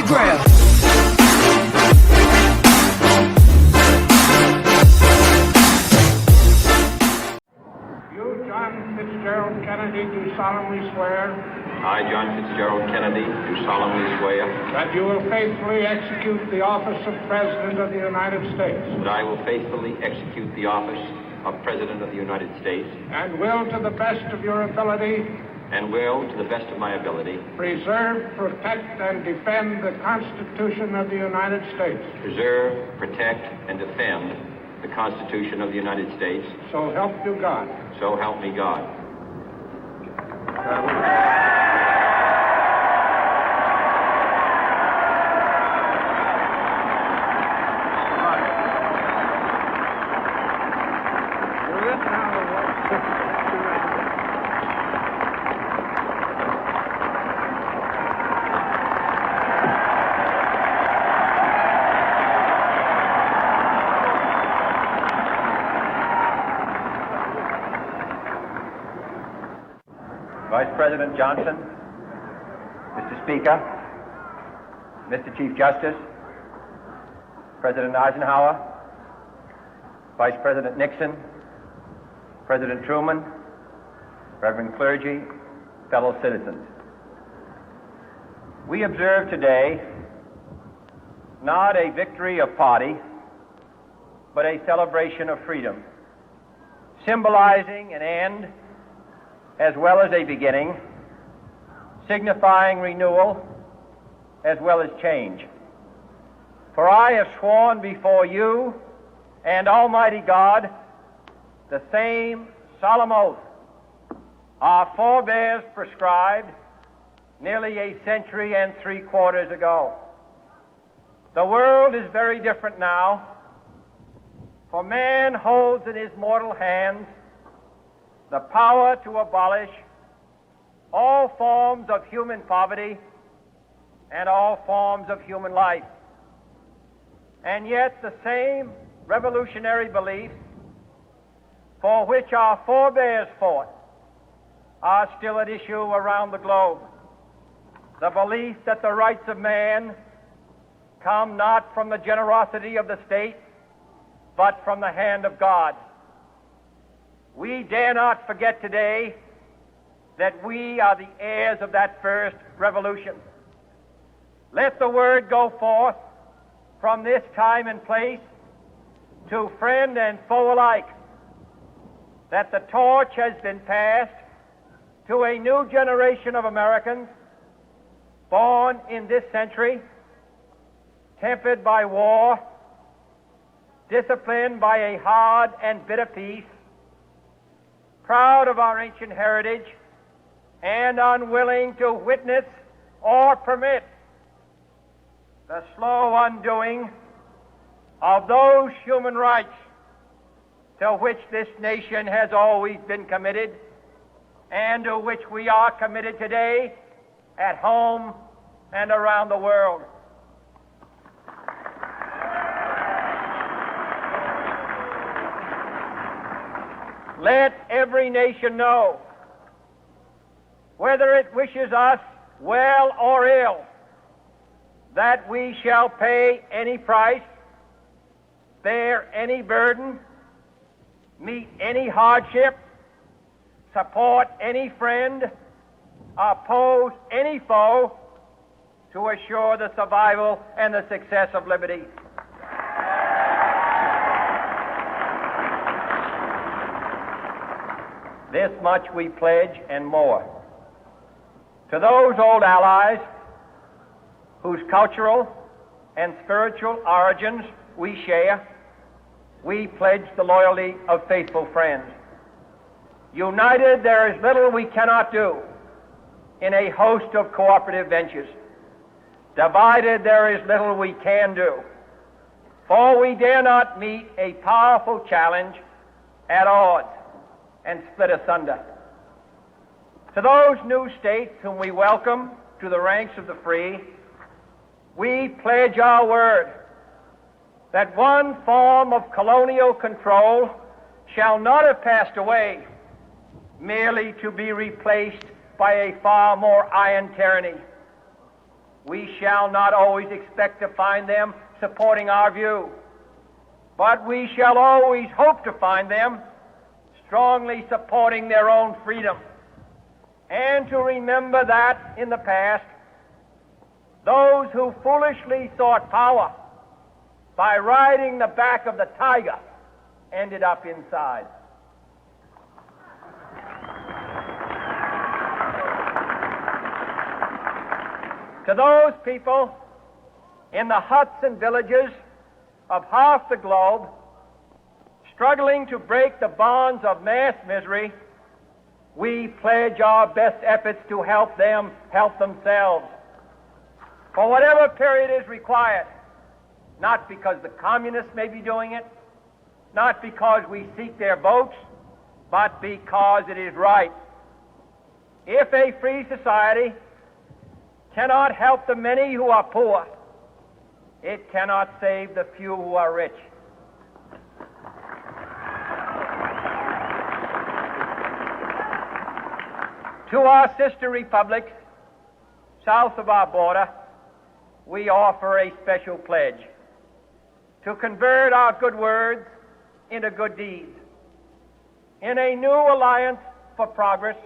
ground. You, John Fitzgerald Kennedy, do solemnly swear I, John Fitzgerald Kennedy, do solemnly swear that you will faithfully execute the office of President of the United States that I will faithfully execute the office of President of the United States and will, to the best of your ability, and will, to the best of my ability, preserve, protect, and defend the Constitution of the United States. preserve, protect, and defend the Constitution of the United States. So help you God. So help me God. Vice President Johnson, Mr. Speaker, Mr. Chief Justice, President Eisenhower, Vice President Nixon, President Truman, Reverend clergy, fellow citizens. We observe today not a victory of party, but a celebration of freedom, symbolizing an end as well as a beginning, signifying renewal as well as change. For I have sworn before you and Almighty God the same solemn oath our forebears prescribed nearly a century and 3/4 ago. The world is very different now, for man holds in his mortal hands the power to abolish all forms of human poverty and all forms of human life. And yet the same revolutionary beliefs for which our forebears fought are still at issue around the globe. The belief that the rights of man come not from the generosity of the state, but from the hand of God. We dare not forget today that we are the heirs of that first revolution. Let the word go forth from this time and place to friend and foe alike that the torch has been passed to a new generation of Americans born in this century, tempered by war, disciplined by a hard and bitter peace, proud of our ancient heritage, and unwilling to witness or permit the slow undoing of those human rights to which this nation has always been committed and to which we are committed today at home and around the world. Let every nation know, whether it wishes us well or ill, that we shall pay any price, bear any burden, meet any hardship, support any friend, oppose any foe to assure the survival and the success of liberty. This much we pledge and more. To those old allies whose cultural and spiritual origins we share, we pledge the loyalty of faithful friends. United, there is little we cannot do in a host of cooperative ventures. Divided, there is little we can do, for we dare not meet a powerful challenge at odds and split asunder. To those new states whom we welcome to the ranks of the free, we pledge our word that one form of colonial control shall not have passed away merely to be replaced by a far more iron tyranny. we shall not always expect to find them supporting our view, but we shall always hope to find them strongly supporting their own freedom, and to remember that in the past, those who foolishly sought power by riding the back of the tiger ended up inside. To those people in the huts and villages of half the globe struggling to break the bonds of mass misery, we pledge our best efforts to help them help themselves for whatever period is required, not because the communists may be doing it, not because we seek their votes, but because it is right. If a free society cannot help the many who are poor, it cannot save the few who are rich. To our sister republics south of our border, we offer a special pledge to convert our good words into good deeds in a new alliance for progress